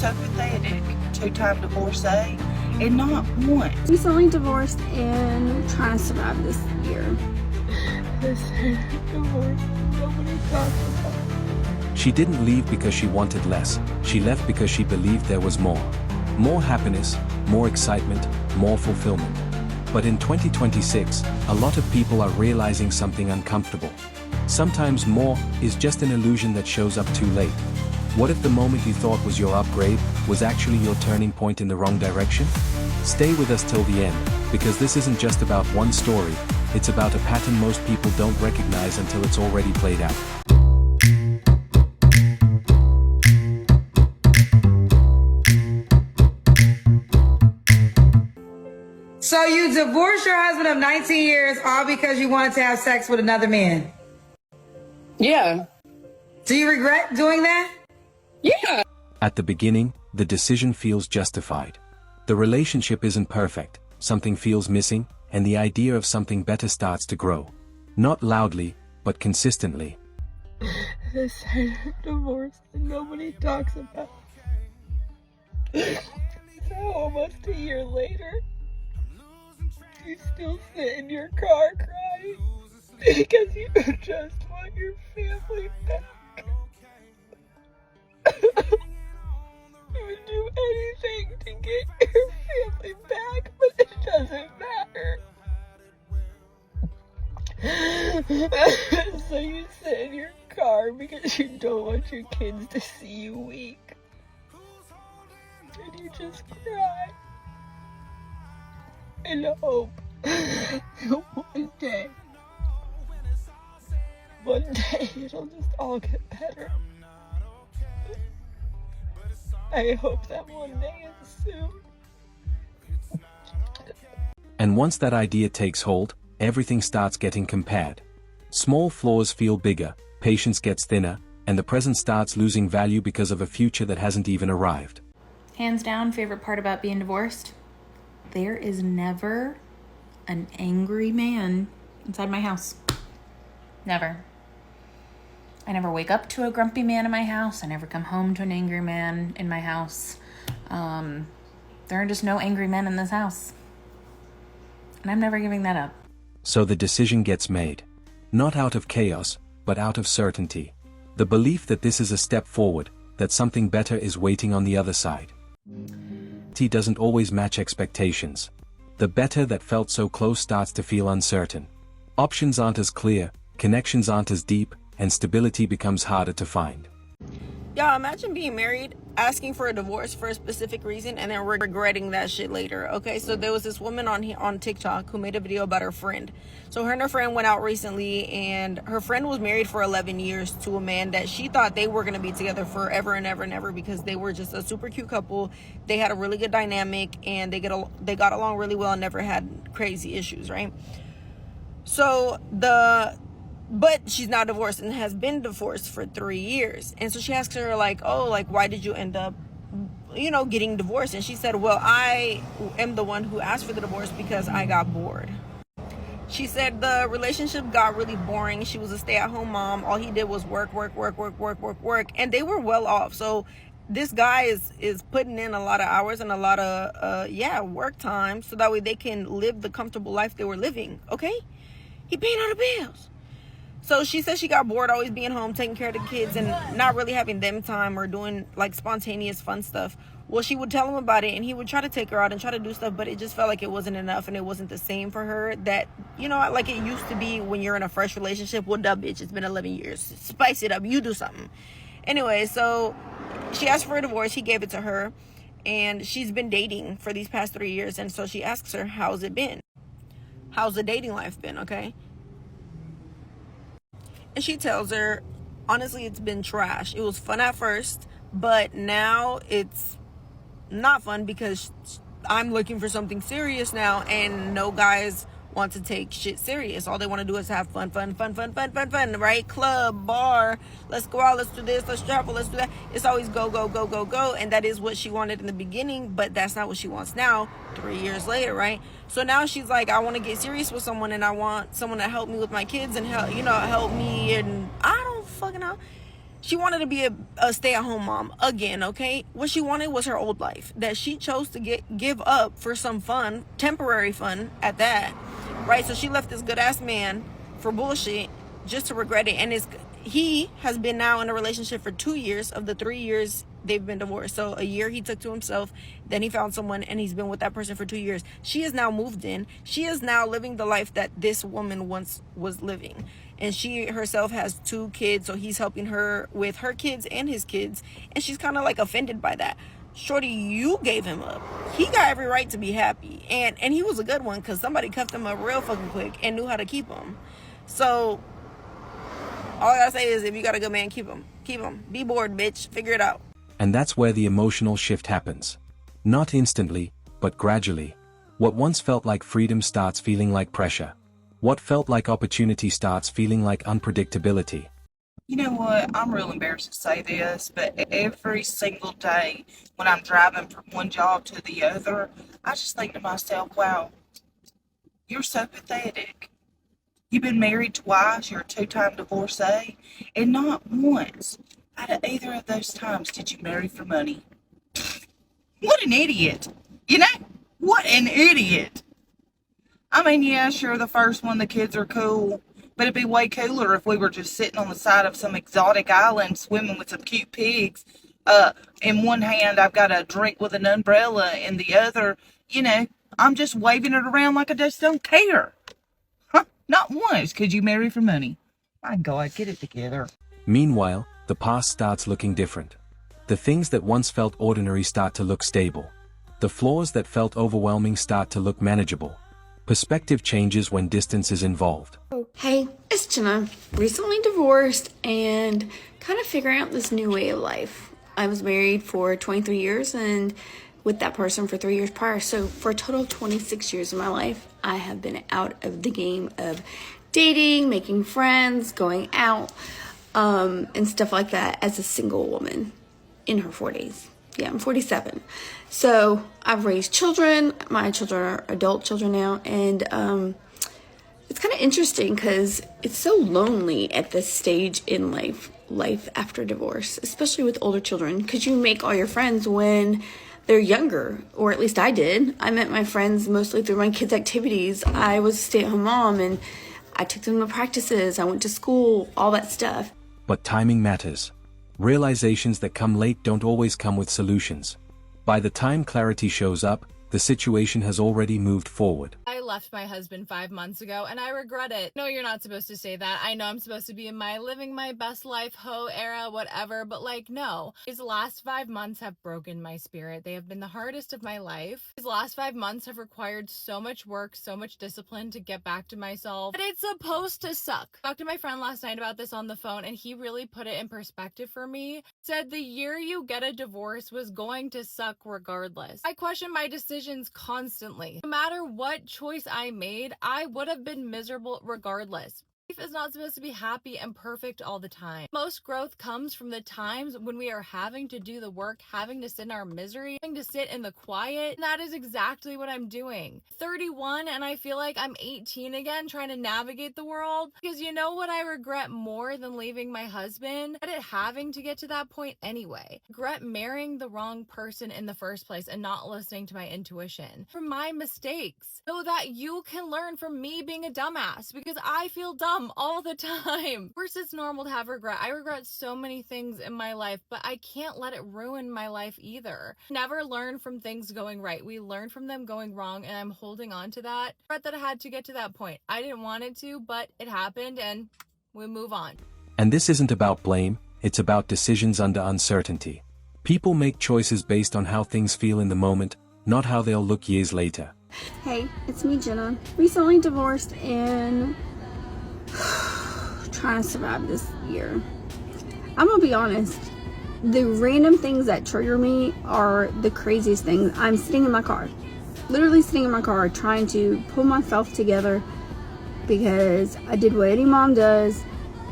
so pathetic. Two-time divorcee, and not once. Recently divorced and trying to survive this year. Divorce, nobody talks about. She didn't leave because she wanted less. She left because she believed there was more. More happiness, more excitement, more fulfillment. But in 2026, a lot of people are realizing something uncomfortable. Sometimes more is just an illusion that shows up too late. What if the moment you thought was your upgrade was actually your turning point in the wrong direction? Stay with us till the end, because this isn't just about one story, it's about a pattern most people don't recognize until it's already played out. So you divorced your husband of 19 years all because you wanted to have sex with another man? Yeah. Do you regret doing that? Yeah. At the beginning, the decision feels justified. The relationship isn't perfect, something feels missing, and the idea of something better starts to grow. Not loudly, but consistently. The sign of divorce that nobody talks about. So almost a year later, you still sit in your car crying because you just want your family back. You would do anything to get your family back, but it doesn't matter. So you sit in your car because you don't want your kids to see you weak. And you just cry. And hope one day it'll just all get better. I hope that one day is soon. And once that idea takes hold, everything starts getting compared. Small flaws feel bigger, patience gets thinner, and the present starts losing value because of a future that hasn't even arrived. Hands down, favorite part about being divorced? There is never an angry man inside my house. Never. I never wake up to a grumpy man in my house. I never come home to an angry man in my house. There are just no angry men in this house. And I'm never giving that up. So the decision gets made. Not out of chaos, but out of certainty. The belief that this is a step forward, that something better is waiting on the other side. It doesn't always match expectations. The better that felt so close starts to feel uncertain. Options aren't as clear, connections aren't as deep, and stability becomes harder to find. Y'all, imagine being married, asking for a divorce for a specific reason, and then regretting that shit later. Okay, so there was this woman on TikTok who made a video about her friend. So her and her friend went out recently, and her friend was married for 11 years to a man that she thought they were going to be together forever and ever and ever, because they were just a super cute couple. They had a really good dynamic, and they got along really well and never had crazy issues, right? So but she's now divorced and has been divorced for 3 years. And so she asks her, like, oh, like, why did you end up, getting divorced? And she said, well, I am the one who asked for the divorce because I got bored. She said the relationship got really boring. She was a stay-at-home mom. All he did was work. And they were well off. So this guy is putting in a lot of hours and a lot of, work time, so that way they can live the comfortable life they were living, okay? He paying all the bills. So she said she got bored always being home, taking care of the kids, and not really having them time or doing like spontaneous fun stuff. Well, she would tell him about it, and he would try to take her out and try to do stuff, but it just felt like it wasn't enough, and it wasn't the same for her that, like it used to be when you're in a fresh relationship. Well, duh, bitch, it's been 11 years. Spice it up. You do something. Anyway, so she asked for a divorce. He gave it to her, and she's been dating for these past 3 years, and so she asks her, how's it been? How's the dating life been, okay? And she tells her, honestly, it's been trash. It was fun at first, but now it's not fun because I'm looking for something serious now, and no guys want to take shit serious. All they want to do is have fun, right? Club, bar, let's go out, let's do this, let's travel, let's do that. It's always go, and that is what she wanted in the beginning, but that's not what she wants now, 3 years later, right? So now she's like, I want to get serious with someone, and I want someone to help me with my kids and help me, and I don't fucking know. She wanted to be a stay-at-home mom again, okay? What she wanted was her old life that she chose to give up for some fun, temporary fun at that, right? So she left this good-ass man for bullshit just to regret it. And he has been now in a relationship for 2 years of the 3 years they've been divorced. So a year he took to himself, then he found someone, and he's been with that person for 2 years. She is now moved in. She is now living the life that this woman once was living. And she herself has 2 kids, so he's helping her with her kids and his kids. And she's kind of like offended by that. Shorty, you gave him up. He got every right to be happy. And he was a good one, because somebody cuffed him up real fucking quick and knew how to keep him. So all I gotta say is, if you got a good man, keep him. Keep him. Be bored, bitch. Figure it out. And that's where the emotional shift happens. Not instantly, but gradually. What once felt like freedom starts feeling like pressure. What felt like opportunity starts feeling like unpredictability. You know what? I'm real embarrassed to say this, but every single day when I'm driving from one job to the other, I just think to myself, wow, you're so pathetic. You've been married twice, you're a 2-time divorcee, and not once out of either of those times did you marry for money. What an idiot. You know? What an idiot. I mean, yeah, sure, the first one, the kids are cool, but it'd be way cooler if we were just sitting on the side of some exotic island swimming with some cute pigs. In one hand, I've got a drink with an umbrella, in the other, you know, I'm just waving it around like I just don't care. Huh? Not once could you marry for money. My God, get it together. Meanwhile, the past starts looking different. The things that once felt ordinary start to look stable. The flaws that felt overwhelming start to look manageable. Perspective changes when distance is involved. Hey, it's Jenna. Recently divorced and kind of figuring out this new way of life. I was married for 23 years and with that person for 3 years prior. So for a total of 26 years of my life, I have been out of the game of dating, making friends, going out, and stuff like that as a single woman in her 40s. Yeah, I'm 47. So I've raised children. My children are adult children now. And it's kind of interesting because it's so lonely at this stage in life after divorce, especially with older children, because you make all your friends when they're younger, or at least I did. I met my friends mostly through my kids' activities. I was a stay-at-home mom, and I took them to practices. I went to school, all that stuff. But timing matters. Realizations that come late don't always come with solutions. By the time clarity shows up, the situation has already moved forward. I left my husband 5 months ago and I regret it. No, you're not supposed to say that. I know I'm supposed to be in my living my best life, hoe era, whatever, but like, no. These last 5 months have broken my spirit. They have been the hardest of my life. These last 5 months have required so much work, so much discipline to get back to myself. But it's supposed to suck. I talked to my friend last night about this on the phone and he really put it in perspective for me. Said the year you get a divorce was going to suck regardless. I question my decisions constantly. No matter what choice I made, I would have been miserable regardless. Life is not supposed to be happy and perfect all the time. Most growth comes from the times when we are having to do the work, having to sit in our misery, having to sit in the quiet. And that is exactly what I'm doing. 31 and I feel like I'm 18 again trying to navigate the world. Because you know what I regret more than leaving my husband? It having to get to that point anyway. I regret marrying the wrong person in the first place and not listening to my intuition. From my mistakes. So that you can learn from me being a dumbass. Because I feel dumb all the time. Of course, it's normal to have regret. I regret so many things in my life, but I can't let it ruin my life either. Never learn from things going right. We learn from them going wrong, and I'm holding on to that. I regret that I had to get to that point. I didn't want it to, but it happened, and we move on. And this isn't about blame, it's about decisions under uncertainty. People make choices based on how things feel in the moment, not how they'll look years later. Hey, it's me, Jenna. Recently divorced and trying to survive this year. I'm gonna be honest, the random things that trigger me are the craziest things. I'm sitting in my car, literally sitting in my car, trying to pull myself together because I did what any mom does,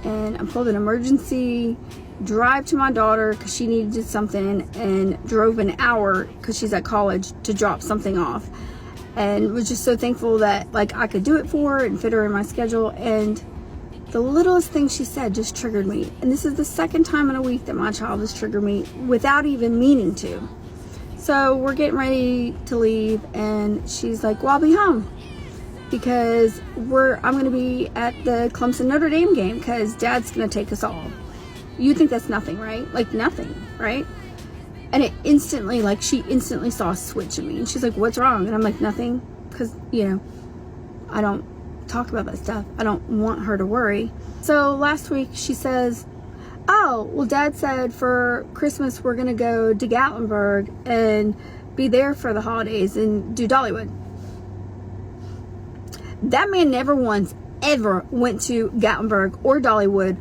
and I pulled an emergency drive to my daughter because she needed something, and drove an hour because she's at college to drop something off, and was just so thankful that like I could do it for her and fit her in my schedule. And The littlest thing she said just triggered me. And this is the second time in a week that my child has triggered me without even meaning to. So we're getting ready to leave, and she's like, well, I'll be home because I'm going to be at the Clemson Notre Dame game because Dad's going to take us all. You think that's nothing, right? Like nothing, right? And it instantly, like she instantly saw a switch in me. And she's like, what's wrong? And I'm like, nothing. Because, you know, I don't talk about that stuff. I don't want her to worry. So last week she says, oh, well, Dad said for Christmas we're going to go to Gatlinburg and be there for the holidays and do Dollywood. That man never once ever went to Gatlinburg or Dollywood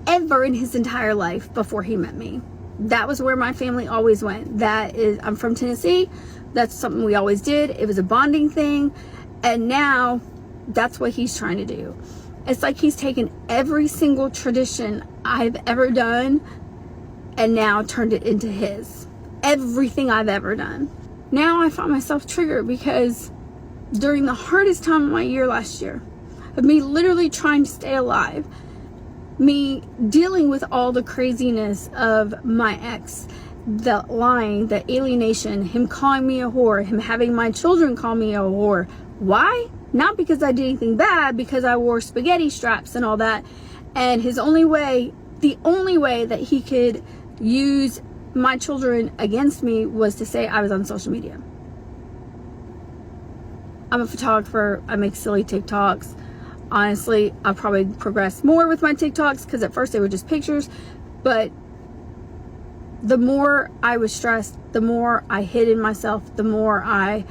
ever in his entire life before he met me. That was where my family always went. I'm from Tennessee. That's something we always did. It was a bonding thing. And now that's what he's trying to do. It's like he's taken every single tradition I've ever done and now turned it into his. Everything I've ever done. Now I find myself triggered because during the hardest time of my year last year, of me literally trying to stay alive, me dealing with all the craziness of my ex, the lying, the alienation, him calling me a whore, him having my children call me a whore. Why? Not because I did anything bad, because I wore spaghetti straps and all that. And the only way that he could use my children against me was to say I was on social media. I'm a photographer. I make silly TikToks. Honestly, I'll probably progress more with my TikToks because at first they were just pictures. But the more I was stressed, the more I hid in myself, the more I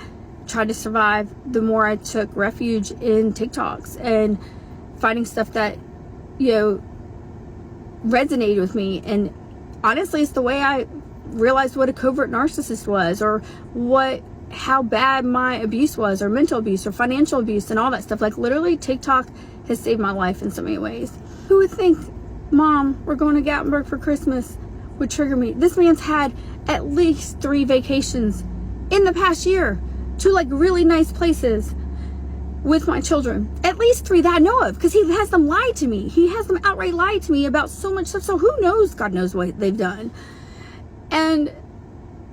tried to survive, the more I took refuge in TikToks and finding stuff that, you know, resonated with me. And honestly, it's the way I realized what a covert narcissist was, or how bad my abuse was, or mental abuse, or financial abuse, and all that stuff. Like literally, TikTok has saved my life in so many ways. Who would think, Mom, we're going to Gatlinburg for Christmas, would trigger me? This man's had at least 3 vacations in the past year to like really nice places with my children. At least 3 that I know of, because he has them lie to me. He has them outright lie to me about so much stuff. So who knows? God knows what they've done. And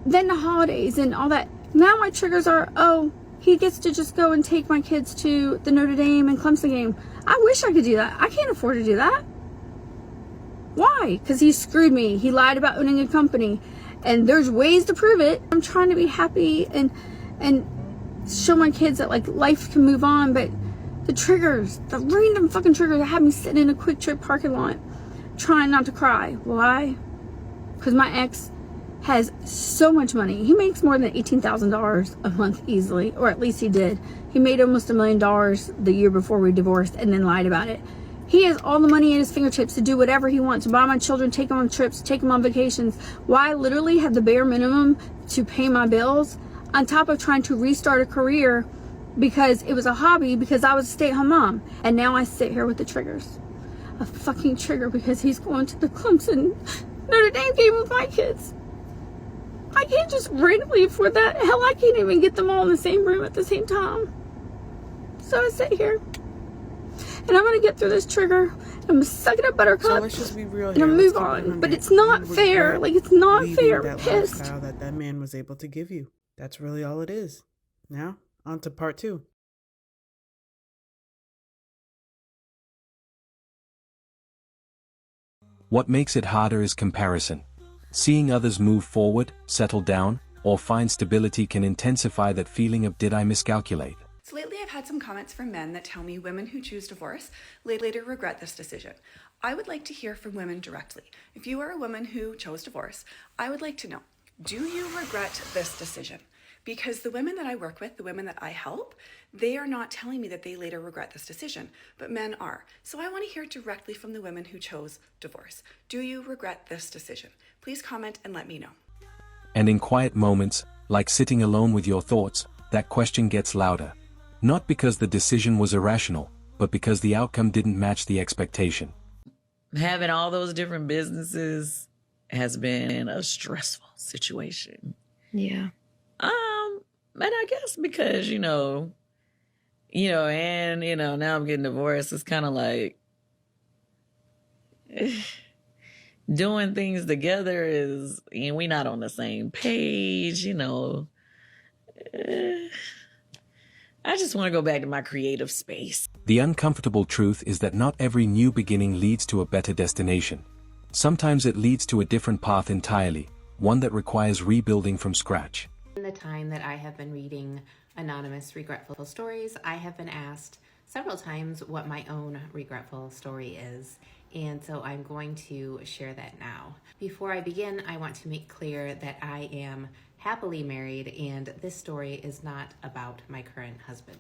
then the holidays and all that. Now my triggers are, oh, he gets to just go and take my kids to the Notre Dame and Clemson game. I wish I could do that. I can't afford to do that. Why? Because he screwed me. He lied about owning a company. And there's ways to prove it. I'm trying to be happy and show my kids that like life can move on. But the triggers, the random fucking triggers that have me sitting in a Quick Trip parking lot trying not to cry. Why? Because my ex has so much money. He makes more than $18,000 a month easily, or at least he did. He made almost $1 million the year before we divorced and then lied about it. He has all the money at his fingertips to do whatever he wants, to buy my children, take them on trips, take them on vacations. Why I literally have the bare minimum to pay my bills on top of trying to restart a career because it was a hobby, because I was a stay-at-home mom. And now I sit here with the triggers. A fucking trigger because he's going to the Clemson Notre Dame game with my kids. I can't just randomly afford that. Hell, I can't even get them all in the same room at the same time. So I sit here. And I'm going to get through this trigger. I'm going to suck it up, buttercup. So let's just be real and here. I'm move on. But it's not fair. Like, it's not fair. I'm pissed. That man was able to give you. That's really all it is. Now, on to part 2. What makes it harder is comparison. Seeing others move forward, settle down, or find stability can intensify that feeling of did I miscalculate. So lately I've had some comments from men that tell me women who choose divorce later regret this decision. I would like to hear from women directly. If you are a woman who chose divorce, I would like to know, do you regret this decision? Because the women that I work with, the women that I help, they are not telling me that they later regret this decision, but men are. So I want to hear directly from the women who chose divorce. Do you regret this decision? Please comment and let me know. And in quiet moments, like sitting alone with your thoughts, that question gets louder. Not because the decision was irrational, but because the outcome didn't match the expectation. Having all those different businesses has been a stressful situation. Yeah. And I guess because, now I'm getting divorced, it's kind of like, doing things together is, and we're not on the same page, you know. I just want to go back to my creative space. The uncomfortable truth is that not every new beginning leads to a better destination. Sometimes it leads to a different path entirely, one that requires rebuilding from scratch. In the time that I have been reading anonymous regretful stories, I have been asked several times what my own regretful story is, and so I'm going to share that now. Before I begin, I want to make clear that I am happily married, and this story is not about my current husband.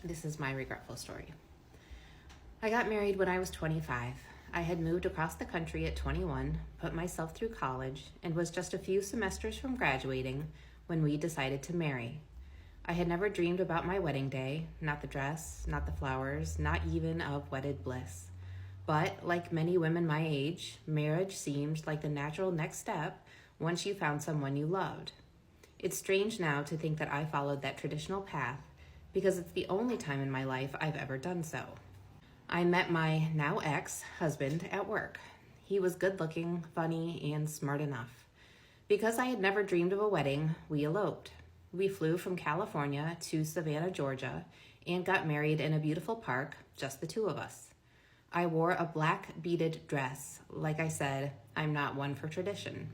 This is my regretful story. I got married when I was 25. I had moved across the country at 21, put myself through college, and was just a few semesters from graduating when we decided to marry. I had never dreamed about my wedding day, not the dress, not the flowers, not even of wedded bliss. But, like many women my age, marriage seemed like the natural next step once you found someone you loved. It's strange now to think that I followed that traditional path because it's the only time in my life I've ever done so. I met my now ex-husband at work. He was good-looking, funny, and smart enough. Because I had never dreamed of a wedding, we eloped. We flew from California to Savannah, Georgia, and got married in a beautiful park, just the two of us. I wore a black beaded dress. Like I said, I'm not one for tradition.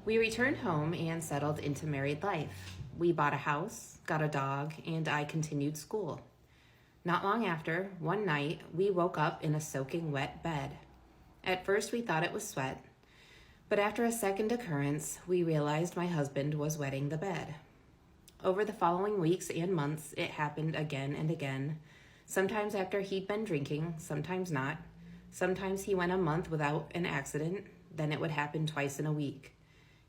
We returned home and settled into married life. We bought a house, got a dog, and I continued school. Not long after, one night, we woke up in a soaking wet bed. At first, we thought it was sweat, but after a second occurrence, we realized my husband was wetting the bed. Over the following weeks and months, it happened again and again. Sometimes after he'd been drinking, sometimes not. Sometimes he went a month without an accident, then it would happen twice in a week.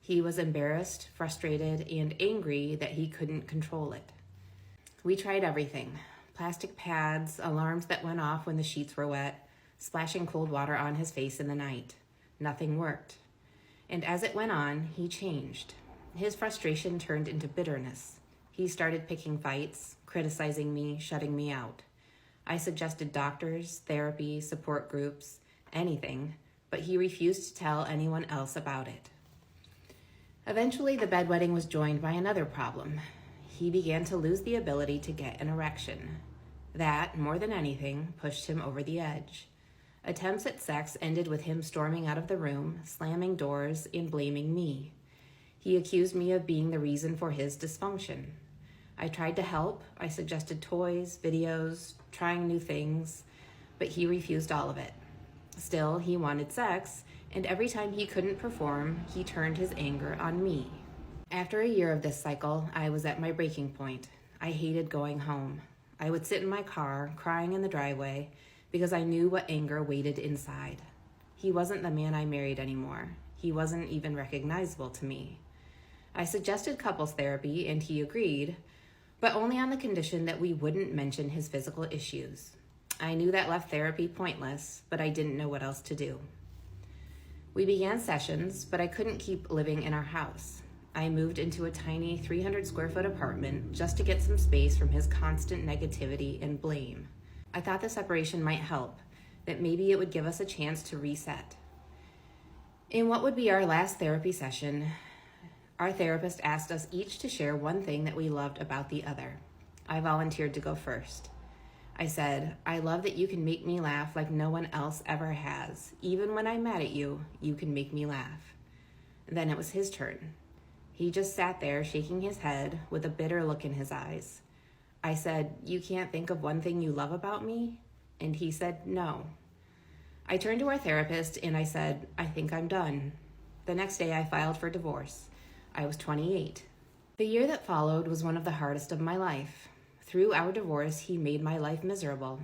He was embarrassed, frustrated, and angry that he couldn't control it. We tried everything. Plastic pads, alarms that went off when the sheets were wet, splashing cold water on his face in the night. Nothing worked. And as it went on, he changed. His frustration turned into bitterness. He started picking fights, criticizing me, shutting me out. I suggested doctors, therapy, support groups, anything, but he refused to tell anyone else about it. Eventually, the bedwetting was joined by another problem. He began to lose the ability to get an erection. That, more than anything, pushed him over the edge. Attempts at sex ended with him storming out of the room, slamming doors, and blaming me. He accused me of being the reason for his dysfunction. I tried to help. I suggested toys, videos, trying new things, but he refused all of it. Still, he wanted sex, and every time he couldn't perform, he turned his anger on me. After a year of this cycle, I was at my breaking point. I hated going home. I would sit in my car, crying in the driveway, because I knew what anger waited inside. He wasn't the man I married anymore. He wasn't even recognizable to me. I suggested couples therapy, and he agreed, but only on the condition that we wouldn't mention his physical issues. I knew that left therapy pointless, but I didn't know what else to do. We began sessions, but I couldn't keep living in our house. I moved into a tiny 300 square foot apartment just to get some space from his constant negativity and blame. I thought the separation might help, that maybe it would give us a chance to reset. In what would be our last therapy session, our therapist asked us each to share one thing that we loved about the other. I volunteered to go first. I said, "I love that you can make me laugh like no one else ever has. Even when I'm mad at you, you can make me laugh." Then it was his turn. He just sat there shaking his head with a bitter look in his eyes. I said, "You can't think of one thing you love about me?" And he said, "No." I turned to our therapist and I said, "I think I'm done." The next day I filed for divorce. I was 28. The year that followed was one of the hardest of my life. Through our divorce, he made my life miserable.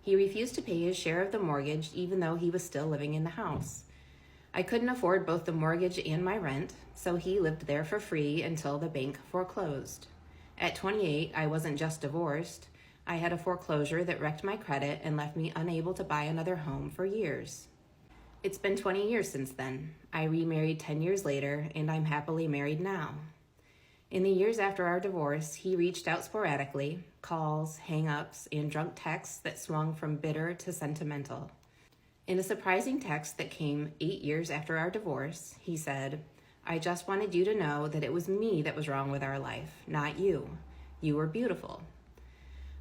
He refused to pay his share of the mortgage even though he was still living in the house. I couldn't afford both the mortgage and my rent, so he lived there for free until the bank foreclosed. At 28, I wasn't just divorced. I had a foreclosure that wrecked my credit and left me unable to buy another home for years. It's been 20 years since then. I remarried 10 years later, and I'm happily married now. In the years after our divorce, he reached out sporadically, calls, hang-ups, and drunk texts that swung from bitter to sentimental. In a surprising text that came 8 years after our divorce, he said, "I just wanted you to know that it was me that was wrong with our life, not you. You were beautiful."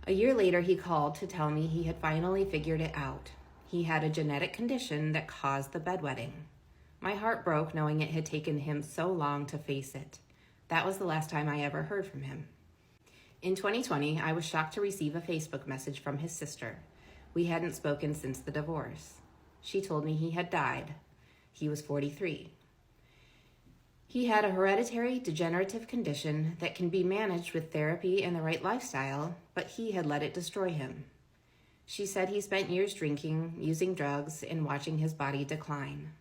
A year later, he called to tell me he had finally figured it out. He had a genetic condition that caused the bedwetting. My heart broke knowing it had taken him so long to face it. That was the last time I ever heard from him. In 2020, I was shocked to receive a Facebook message from his sister. We hadn't spoken since the divorce. She told me he had died. He was 43. He had a hereditary degenerative condition that can be managed with therapy and the right lifestyle, but he had let it destroy him. She said he spent years drinking, using drugs, and watching his body decline.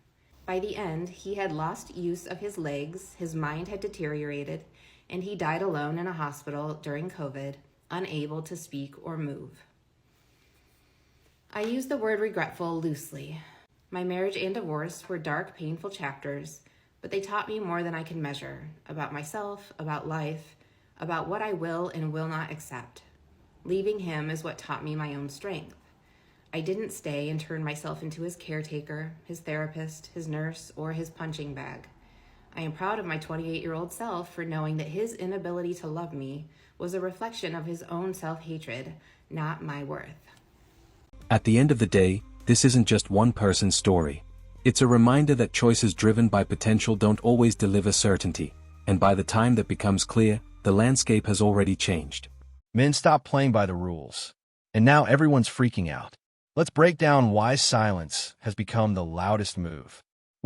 By the end, he had lost use of his legs, his mind had deteriorated, and he died alone in a hospital during COVID, unable to speak or move. I use the word regretful loosely. My marriage and divorce were dark, painful chapters, but they taught me more than I can measure, about myself, about life, about what I will and will not accept. Leaving him is what taught me my own strength. I didn't stay and turn myself into his caretaker, his therapist, his nurse, or his punching bag. I am proud of my 28-year-old self for knowing that his inability to love me was a reflection of his own self-hatred, not my worth. At the end of the day, this isn't just one person's story. It's a reminder that choices driven by potential don't always deliver certainty, and by the time that becomes clear, the landscape has already changed. Men stopped playing by the rules, and now everyone's freaking out. Let's break down why silence has become the loudest move.